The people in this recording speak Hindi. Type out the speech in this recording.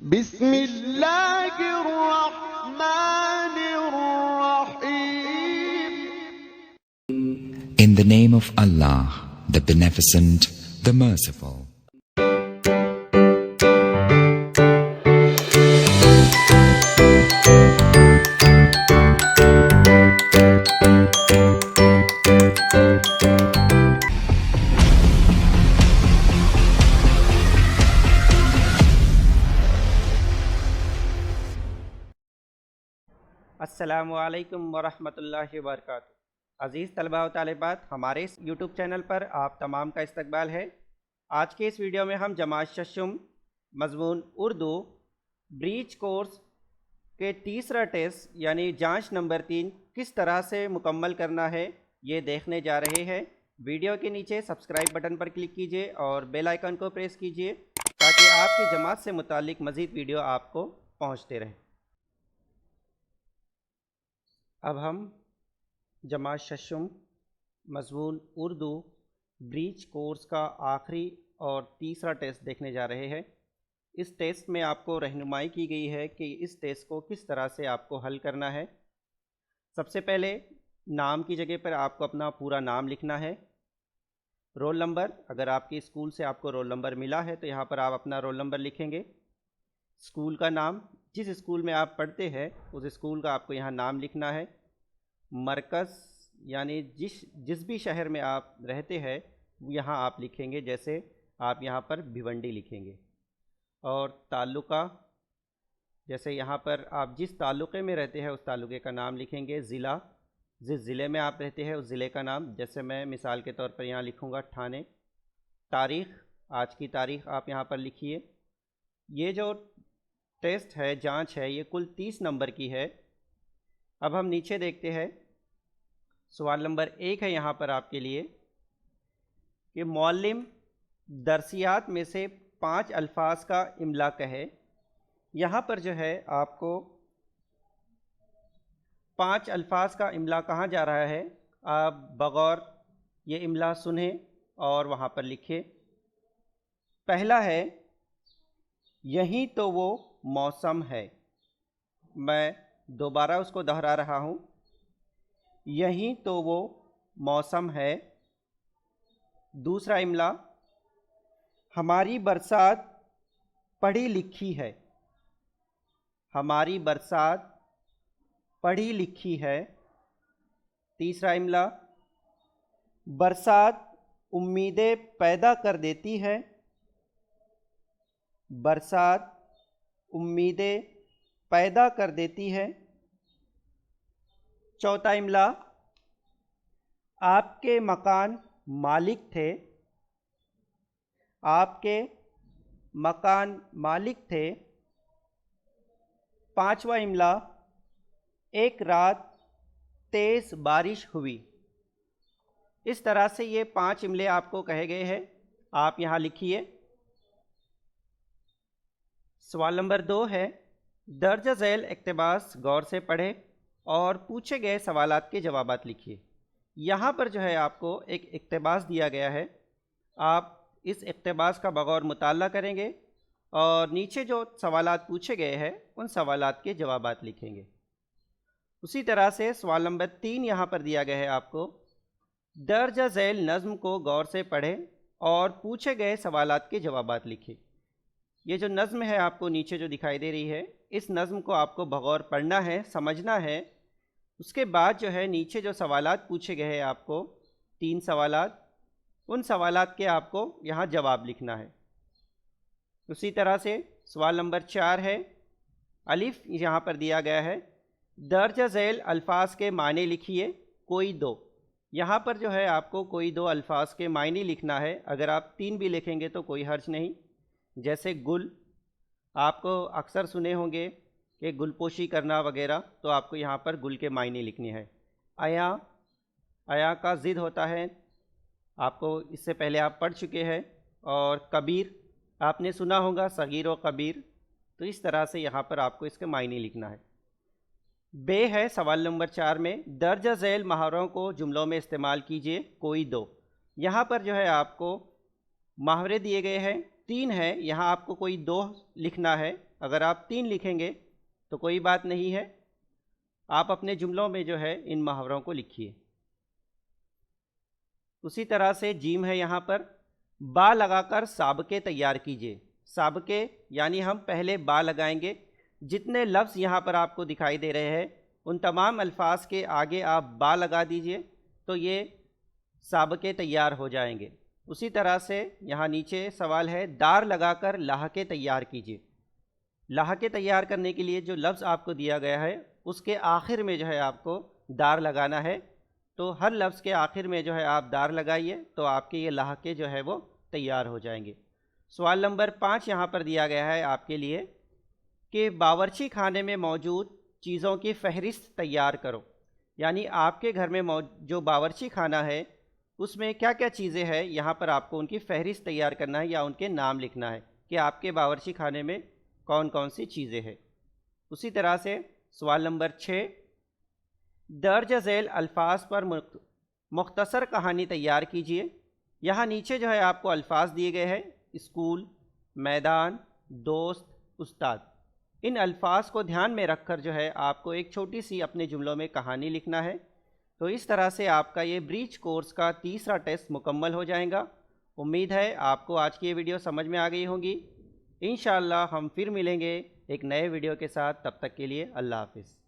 Bismillahirrahmanirrahim. In the name of Allah, the Beneficent, the Merciful. अस्सलामुअलैकुम वरहमतुल्लाहि वबरकातुहू। अज़ीज़ तलबा व तालिबात, हमारे इस यूट्यूब चैनल पर आप तमाम का इस्तकबाल है। आज के इस वीडियो में हम जमात शशुम मज़मून उर्दू ब्रीच कोर्स के तीसरा टेस्ट यानी जांच नंबर 3 किस तरह से मुकम्मल करना है ये देखने जा रहे हैं। वीडियो के नीचे सब्सक्राइब बटन पर क्लिक कीजिए और बेल आइकन को प्रेस कीजिए ताकि आपकी जमात से मुतालिक मज़ीद वीडियो आपको पहुँचते रहें। अब हम जमात शशुम मज़मून उर्दू ब्रीच कोर्स का आखिरी और तीसरा टेस्ट देखने जा रहे हैं। इस टेस्ट में आपको रहनुमाई की गई है कि इस टेस्ट को किस तरह से आपको हल करना है। सबसे पहले नाम की जगह पर आपको अपना पूरा नाम लिखना है। रोल नंबर, अगर आपके स्कूल से आपको रोल नंबर मिला है तो यहाँ पर आप अपना रोल नंबर लिखेंगे। स्कूल का नाम, जिस स्कूल में आप पढ़ते हैं उस स्कूल का आपको यहाँ नाम लिखना है। मरकज़ यानी जिस भी शहर में आप रहते हैं यहाँ आप लिखेंगे, जैसे आप यहाँ पर भिवंडी लिखेंगे। और ताल्लुका, जैसे यहाँ पर आप जिस ताल्लुक़े में रहते हैं उस ताल्लुक़े का नाम लिखेंगे। ज़िला, जिस ज़िले में आप रहते हैं उस ज़िले का नाम, जैसे मैं मिसाल के तौर पर यहाँ लिखूँगा ठाणे। तारीख़, आज की तारीख़ आप यहाँ पर लिखिए। ये जो टेस्ट है, जांच है, ये कुल 30 नंबर की है। अब हम नीचे देखते हैं। सवाल नंबर 1 है यहाँ पर आपके लिए कि मौल्लिम दरसियात में से 5 अल्फाज का इमला कहे। यहाँ पर जो है आपको 5 अल्फाज का इमला कहाँ जा रहा है, आप बगौर ये इमला सुने और वहाँ पर लिखिए। पहला है, यही तो वो मौसम है। मैं दोबारा उसको दोहरा रहा हूँ, यही तो वो मौसम है। दूसरा इमला, हमारी बरसात पढ़ी लिखी है। हमारी बरसात पढ़ी लिखी है। तीसरा इमला, बरसात उम्मीदें पैदा कर देती है। बरसात उम्मीदें पैदा कर देती है। चौथा इमला, आपके मकान मालिक थे। आपके मकान मालिक थे। पांचवा इमला, एक रात तेज़ बारिश हुई। इस तरह से ये 5 इमले आपको कहे गए हैं, आप यहाँ लिखिए। सवाल नंबर 2 है, दर्ज झैल इक़्तिबास गौर से पढ़े और पूछे गए सवालात के जवाबात लिखिए। यहाँ पर जो है आपको एक इक़्तिबास दिया गया है, आप इस इक़्तिबास का बगौर मुताला करेंगे और नीचे जो सवालात पूछे गए हैं उन सवालात के जवाबात लिखेंगे। उसी तरह से सवाल नंबर 3 यहाँ पर दिया गया है आपको, दर्ज झैल नज़्म को गौर से पढ़ें और पूछे गए सवालात के जवाबात लिखें। ये जो नज़्म है आपको नीचे जो दिखाई दे रही है, इस नज़्म को आपको बगौर पढ़ना है, समझना है। उसके बाद जो है नीचे जो सवालात पूछे गए हैं आपको 3 सवालात, उन सवालात के आपको यहाँ जवाब लिखना है। उसी तरह से सवाल नंबर 4 है, अलिफ यहाँ पर दिया गया है, दर्ज झैल अल्फाज के मायने लिखिए कोई 2। यहाँ पर जो है आपको कोई 2 अल्फाज के मायने लिखना है। अगर आप 3 भी लिखेंगे तो कोई हर्ज नहीं। जैसे गुल, आपको अक्सर सुने होंगे कि गुलपोशी करना वगैरह, तो आपको यहाँ पर गुल के मायने लिखने हैं। आया, आया का ज़िद होता है, आपको इससे पहले आप पढ़ चुके हैं। और कबीर आपने सुना होगा, सगीर व कबीर, तो इस तरह से यहाँ पर आपको इसके मायने लिखना है। बे है सवाल नंबर 4 में, दर्ज झैल मुहावरों को जुमलों में इस्तेमाल कीजिए कोई 2। यहाँ पर जो है आपको मुहावरे दिए गए हैं 3 है, यहाँ आपको कोई 2 लिखना है। अगर आप 3 लिखेंगे तो कोई बात नहीं है, आप अपने जुमलों में जो है इन मुहावरों को लिखिए। उसी तरह से जीम है, यहाँ पर बा लगाकर साबके तैयार कीजिए। साबके यानी हम पहले बा लगाएंगे। जितने लफ्ज़ यहाँ पर आपको दिखाई दे रहे हैं उन तमाम अल्फाज के आगे आप बा लगा दीजिए तो ये साबके तैयार हो जाएंगे। उसी तरह से यहाँ नीचे सवाल है, दार लगाकर लाहके तैयार कीजिए। लाहके तैयार करने के लिए जो लफ्ज़ आपको दिया गया है उसके आखिर में जो है आपको दार लगाना है। तो हर लफ्ज़ के आखिर में जो है आप दार लगाइए तो आपके ये लाहके जो है वो तैयार हो जाएंगे। सवाल नंबर 5 यहाँ पर दिया गया है आपके लिए कि बावर्ची खाने में मौजूद चीज़ों की फ़हरिस्त तैयार करो। यानी आपके घर में जो बावर्ची खाना है उसमें क्या क्या चीज़ें हैं, यहाँ पर आपको उनकी फ़हरिस्त तैयार करना है या उनके नाम लिखना है कि आपके बावर्ची खाने में कौन कौन सी चीज़ें हैं। उसी तरह से सवाल नंबर 6, दर्ज झेल अल्फाज पर मुख्तसर कहानी तैयार कीजिए। यहाँ नीचे जो है आपको अल्फाज दिए गए हैं, स्कूल, मैदान, दोस्त, उस्ताद। इन अल्फाज को ध्यान में रखकर जो है आपको एक छोटी सी अपने जुमलों में कहानी लिखना है। तो इस तरह से आपका ये ब्रीच कोर्स का तीसरा टेस्ट मुकम्मल हो जाएगा। उम्मीद है आपको आज की ये वीडियो समझ में आ गई होगी। इंशाअल्लाह हम फिर मिलेंगे एक नए वीडियो के साथ। तब तक के लिए अल्लाह हाफ़िज़।